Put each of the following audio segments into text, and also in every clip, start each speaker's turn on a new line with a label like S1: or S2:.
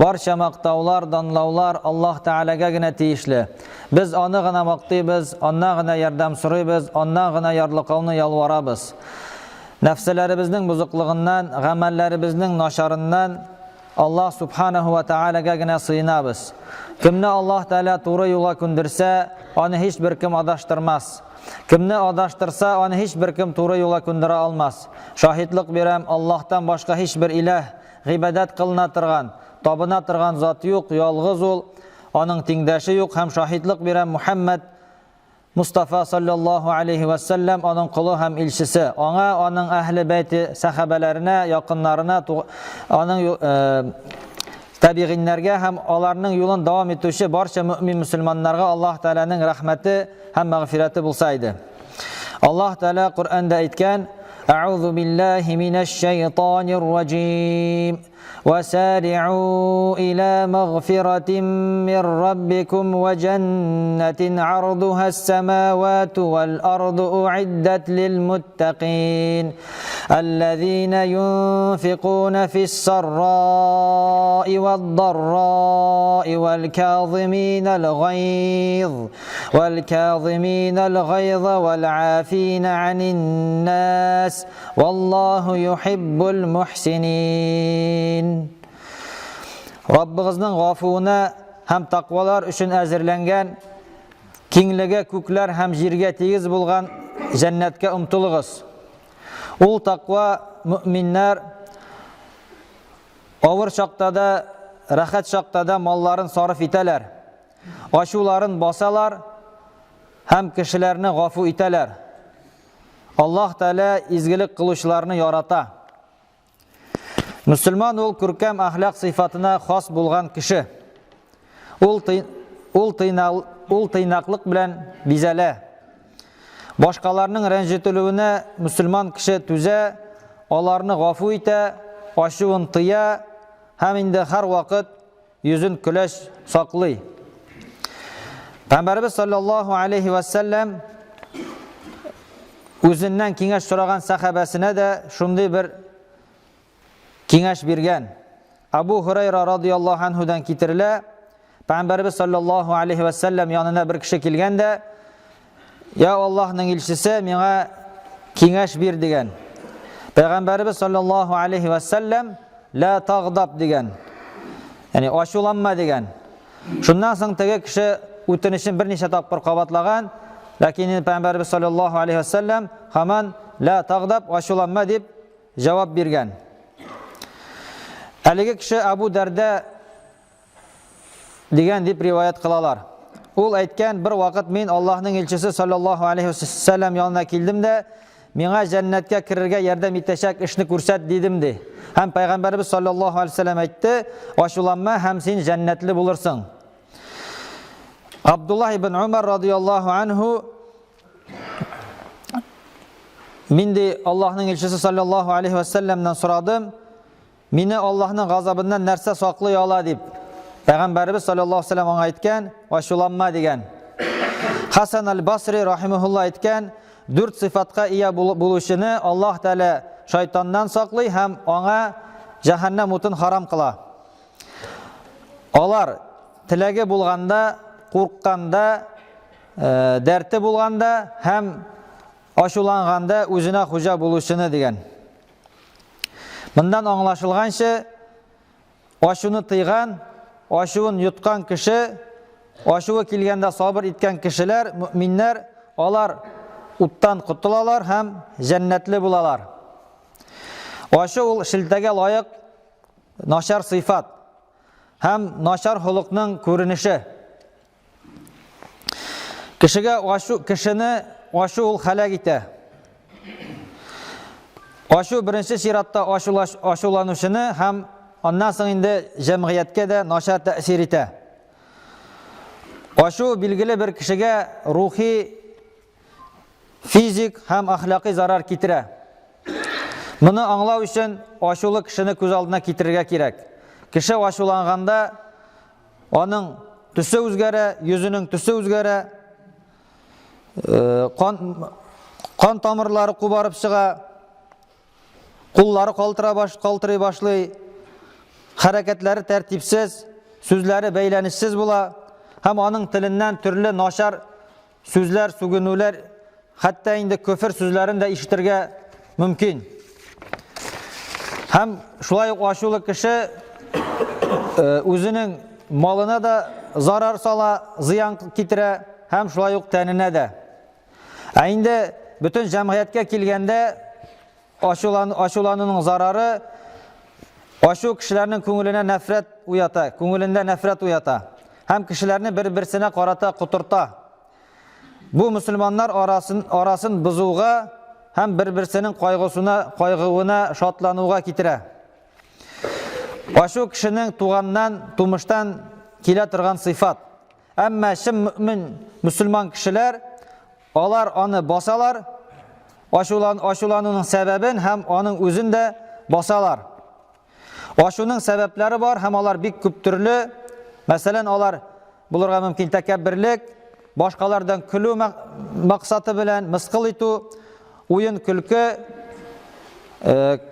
S1: Barcha maqtovlar, danlovlar Alloh taolaga gina tegishli. Biz uni gina maqtaymiz, ondan gina yordam so'raymiz, ondan gina yorliqovni yolvoramiz. Nafslarimizning buzuqligidan, amallarimizning nosharidan Allah subhanahu va taolaga gina sığınamiz. Kimni Alloh taolo to'g'ri yo'lga ko'ndirsa, uni hech bir kim adashtirmas. Kimni adashtirsa, uni hech bir kim to'g'ri yo'lga ko'ndira olmas. Shohidlik beram, Allohdan boshqa hech bir iloh ibodat qilina turgan, tobina turgan zot yo'q, yolg'iz u, uning tengdoshi yo'q. Ham shohidlik beram Muhammad Mustafa sallallahu alayhi va sallam onun quli ham elchisi. Ona, onun ahli bayti sahabalarına, yaqinlarına, onun tabiinlarga ham ularning yo'lini davom etuvchi barcha mu'min musulmonlarga Alloh taolaning rahmati ham mag'firati bo'lsaydi. Alloh taolo Qur'onda aytgan: "A'udhu billahi minash shaytonir rojim. وسارعوا إلى مغفرة من ربكم وجنة عرضها السماوات والأرض أعدت للمتقين الذين ينفقون في السراء والضراء والكاظمين الغيظ والعافين عن الناس والله يحب المحسنين." Rabbimizning g'afuvuna ham taqvolar uchun azirlangan, kengligi ko'klar ham yerga tegiz bo'lgan jannatga umtilg'iz. Ul taqvo mu'minlar og'ir chaqtada, rahat chaqtada mollarin sarf etalar. Ashularin bosalar, ham kishilarni g'afu etalar. Alloh taolo izgilik qiluvchilarni yarata. Müslüman ol ko'rkam axloq sifatına xos bo'lgan kishi. Ul tiynaqlik bilan bezala. Boshqalarning ranjituluğuna Müslüman kishi tuza, ularni g'afu eta, ashuvin tiya, ham endi har vaqt yuzin kulash saqlay. Payg'ambarimiz sallallohu alayhi va sallam o'zidan kengash so'ragan sahabasina da shunday bir kengash bergan. Abu Hurayra radhiyallohu anhudan keltiriladi. Payg'ambarimiz sallallohu alayhi va sallam yonina bir kishi kelganda, "Ya Allohning elchisi, menga kengash ber" degan. Payg'ambarimiz sallallohu alayhi va sallam la tag'dab degan. Ya'ni ashulanma degan. Shundan so'ng tagi kishi o'tinishini bir necha taqbir qavatlagan, lekin Payg'ambarimiz sallallohu alayhi va sallam hamon la tag'dab ashulanma deb javob bergan. Haligi kishi Abu Darda degan deb rivoyat qilalar. Ul aytgan, bir vaqt men Allohning elchisi sallallohu alayhi vasallam yonina keldimda, menga jannatga kirishga yordam etashak ishni ko'rsat dedimdi. Ham payg'ambarimiz sallallohu alayhi vasallam aytdi, "Ashulanma, ham sen jannatli bo'lursan." Abdullah ibn Umar radhiyallohu anhu mindi Allohning elchisi sallallohu alayhi vasallamdan so'radim, "Meni Allohning g'azabidan narsa saqlay ola" deb. Payg'ambarimiz sallallohu alayhi vasallam ona aytgan, "Ashulanma" degan. Hasan al-Basri rahimahulloh aytgan, 4 sifatga ega bo'lishini Alloh taolo shaytondan saqlay ham ona jahannam o'tin harom qila. Ular tilagi bo'lganda, qo'rqqanda, dardi bo'lganda ham ashulanganda o'zina xo'ja bo'lishini degan. Bundan anlaşılgancha, ashuni tiygan, ashuvin yutgan kishi, ashuvi kelganda sabr etgan kishilar, mu'minlar, ular o'tdan qutulalar ham jannatli bo'lalar. Ashu ul shiltaga loyiq noshar sifat, ham noshar xuluqning ko'rinishi. Kishiga kishini ashu ul halak etadi. Ashu birinchi siratda ashulanishini ham ondan so'ng endi jamiyatga da noshar ta'sir etadi. Ashu belgili bir kishiga ruhiy, fizik ham axloqiy zarar keltiradi. Buni anglash uchun ashuli kishini ko'z oldina keltirishga kerak. Kishi ashulanganda uning tusi o'zgaradi, yuzining tusi o'zgaradi, qon tomirlari qubarib chiqadi, qo'llari qaltiray boshlaydi, hareketleri tertipsiz, sözleri beylenişsiz bula. Hem onun tilinden türlü naşar sözler, sugunuvlar, hatta indi küfür sözlerini de işitirge mümkün. Hem şulay aşulu kişi özünün malına da zarar sala, ziyan kitire, hem şulay yok tenine de. Indi bütün cemiyetke kilgende aşulanının zararı aşu kişilerin köngülüne nefret uyata, köngülünde nefret uyata. Hem kişilerini bir-birsine karata, kuturta. Bu Müslümanlar arasın buzuğa hem bir-birsinin kaygığına, şatlanığa kitire. Aşu kişinin tuğandan, tumuştan kile tırgan sıfat. Ama şimdi mümin, Müslüman kişiler onlar onu basalar, aşulanının sebebin hem onun özünde basalar. Aşunun sebepleri var, hem onlar bir küp türlü. Mesela onlar bulurga mümkün tekebbirlik, başkalardan külü maksatı bilen mıskıl itu, oyun külkü,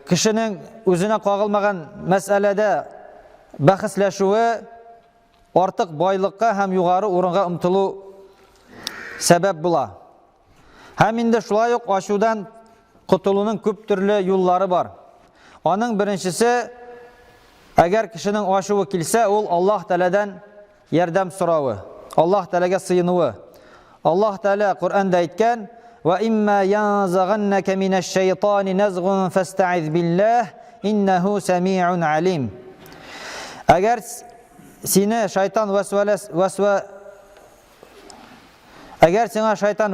S1: kişinin özüne kağılmagan meselede bahisleşuvi, artık baylıkka hem yukarı orunga umtulu sebep bula. Hem indi şulay yok aşudan kutulunun küp türlü yolları var. Onun birincisi, eğer kişinin aşuvu kilse, ol Allah Teala'dan yardım soravı. Allah Teala'ga sığınıvı. Allah Teala Kur'an'da aytgan: "Ve imma yanzaghannaka mineşşeytani nazghun fastaiz billah innehu semi'un alim." Eğer seni şeytan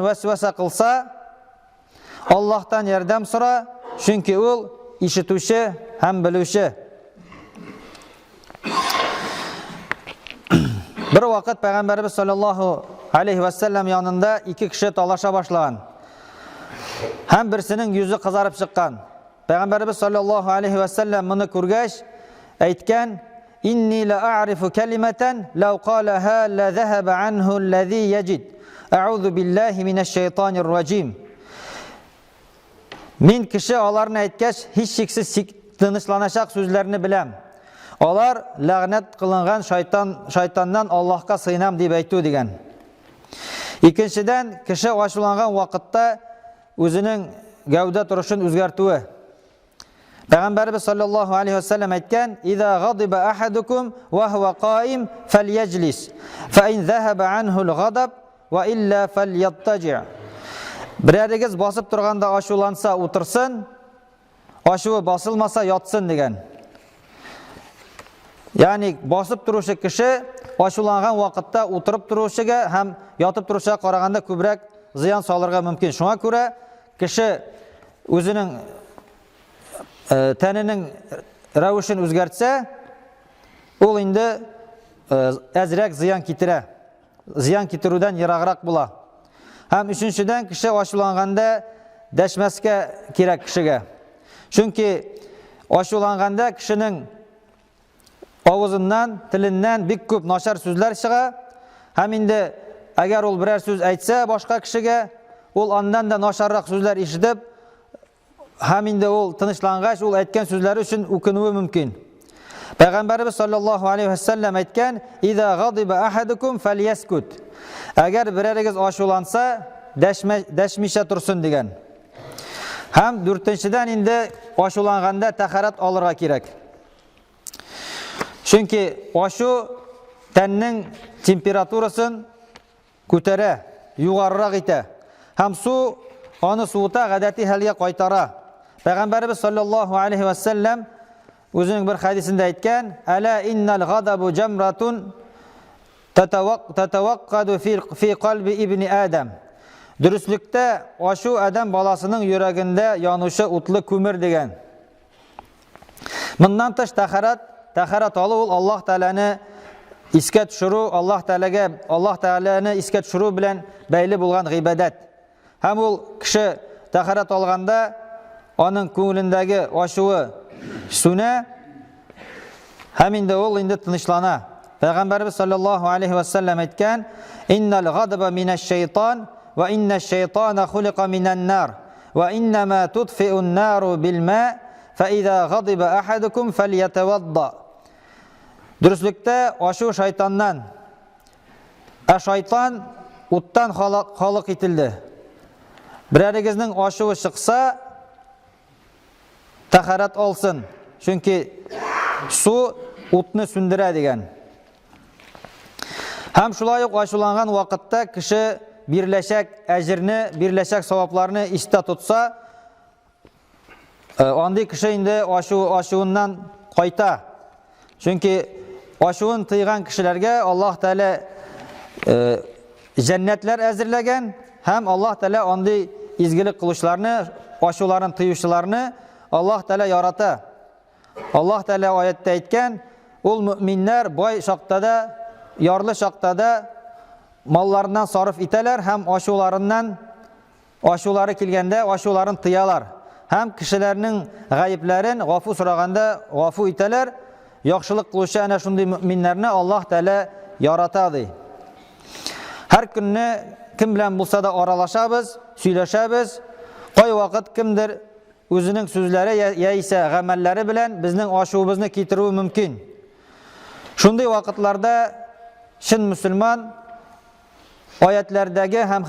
S1: vesvese kılsa, Allah'tan yardım sora, çünkü ol işituşi hem biluşi. Bir vakit Peygamberimiz sallallahu aleyhi ve sellem yanında iki kişi talaşa başlayan. Hem birisinin yüzü kızarıp çıkan. Peygamberimiz sallallahu aleyhi ve sellem bunu kurgeç aytken: "İnni la a'rifu kelimeten law qalaha la zahaba anhu allazi yecid. A'udhu billahi mineşşeytanirracim." Min kişi onlarını aytkeç hiç şeksiz tınışlanacak sözlerini bilem. Onlar lağnet kılıngan şeytandan Allah'a sığınam deyip ayttu degen. İkinciden kişi aşulangan vakitte özünün gavda turuşun özgertuvi. Peygamberimiz sallallahu aleyhi ve sellem aytken: "İza gadiba ahadukum ve huve qaim felyeclis. Fe in zahaba anhu'l gadab ve illa felyattaci'." Birerigiz basıp turganda aşulansa otursun, aşuvu basılmasa yatsın degen. Yani basıp turuşu kişi aşulangan vakitte oturup turuşuga hem yatıp turuşuga qaraganda ko'proq ziyan salırga mümkün. Şuna göre kişi özünün teninin ravişini özgertse, ol indi azrak ziyan kitire. Ziyan kitiruden yiragrak bula. Hem üçüncüden kişi aşulanganda deşmeske kirek kişiге. Çünkü aşulanganda kişinin ağzından, tilinden bir köp naşar sözler çığa. Hem indi eğer ol birer söz aytsa başka kişiге, ol ondan da naşarrak sözler işitip, hem indi ol tınışlangaç, ol aytgan sözleri için okunuvu mümkün. Peygamberimiz sallallahu aleyhi ve sellem aytgan: "İza gadiba ahadukum felyeskut." Eğer birerigiz aşulansa deşmişe tursun degen. Hem dörtüncüden indi aşulanganda taharat alırga kirek. Çünkü aşu tennin temperaturasın kötere, yugarrak ite. Hem su onu suuta gadati haliye qaytara. Peygamberimiz sallallahu aleyhi ve sellem özünün bir hadisinde aytgan: "Ala innal gadabu cemratun tetavakkadu fi kalbi ibni Adem." Dürüstlükte aşu Adem balasının yüreğinde yanışı utlu kömür degen. Bundan taş taharat alı ol Allah Teala'nı isket şuru, Allah Teala'nı isket şuru bilen beyli bulgan gıbedet. Hem ol kişi taharat alganda onun köngülündeki aşuvu sune, hem indi ol indi tınışlana. Peygamberimiz sallallahu aleyhi ve sellem etken: "İnnel gadaba mineşşeytan ve inneşşeytana hulika minen nar ve innema tudfi'un naru bil ma fe iza gadiba ahadukum felyetevadda." Dürüstlükte aşu şeytandan. Şeytan uttan halık itildi. Birerigizning aşuvi çıksa taharat olsun. Çünkü su utni sündüre degan. Hem şulay aşulangan vakitte kişi birleşek ecrini, birleşek sevaplarını iste tutsa, andi kişi indi aşuundan qayta. Çünkü aşuun tıygan kişilerge Allah Teala cennetler ezirlegen, hem Allah Teala andi izgilik kılışlarını, aşuların tıyışlarını Allah Teala yarata. Allah Teala ayette aytgan, ul müminler boy şaqtada, yarlı şaqtada mallarından sarf iteler, hem aşuları kilgende aşuların tıyalar. Hem kişilerinin gayiplerin gafu suraganda gafu iteler, yaxşılık kılışı ana şunday müminlerini Allah Teala yaratadı. Her günü kim bilen bulsa da aralaşabız, söyleşabız. Koy vakit kimdir özünün sözleri ya ise gamelleri bilen bizning aşuğumuzni kitiruvi mümkün. Şunday vakitlerde şin Müslüman ayetlerdeki hem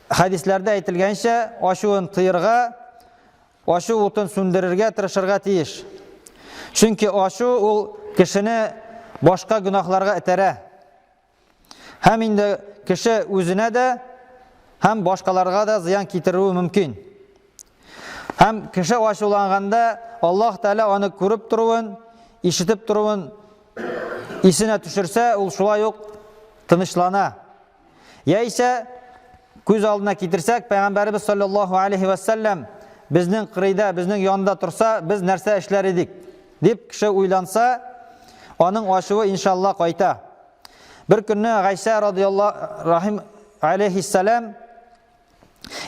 S1: hadislerde aytilgancha aşuğun tıyırga, aşuğ utun sündürürge, tırışırga tiyiş. Çünkü aşuğ ol kişini başka günahlarga itere. Hem indi kişi özüne de hem başkalarga da ziyan kitiruvi mümkün. Hem kişi aşuğlanganda Allah Teala onu görüp turuvun, işitip turuvun, isine düşürse ol şulay yok tınışlana. Ya ise göz aldına kitirsek Peygamberimiz sallallahu aleyhi ve sellem bizning qirida, bizning yonida tursa biz narsa ishlar edik deb kishi o'ylansa onun aşuvi inşallah qayta. Bir günni Ayşe radıyallahu rahim aleyhisselam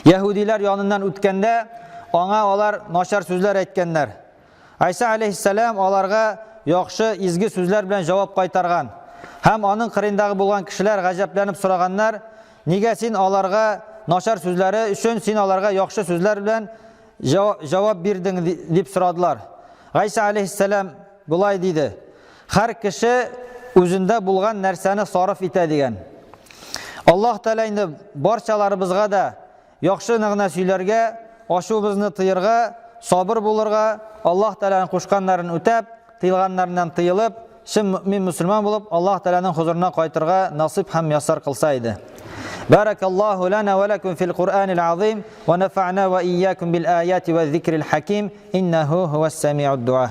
S1: Yahudiler yanından o'tganda ona olar noshar so'zlar aytganlar. Ayşe aleyhisselam olarga yaxshi izgi so'zlar bilan javob qaytargan. Hem onun qirindagi bo'lgan kishilar g'ajablanib so'raganlar, nega sen olarga noshar so'zlari uchun sen olarga yaxshi so'zlar bilan javob berding deb so'radilar. Ayşe aleyhisselam bulay dedi. Har kishi o'zida bo'lgan narsani sarf etadigan. Allah Teala endi barchalarimizga da yaxshi nig'na suylarga, oshubimizni tiyirga, sabır bo'lurga, Allah Teala'nın qo'shganlarini o'tab, tiyilganlaridan tiyilib, shin mümin Müslüman bulup Allah Teala'nın huzuruna qaytırga nasip ham yassar qilsaydi. Barakallahu lana ve lekum fil Qur'anil azim ve nafa'na ve iyyakum bil ayati ve zikril hakim innehu huves semi'ud du'a.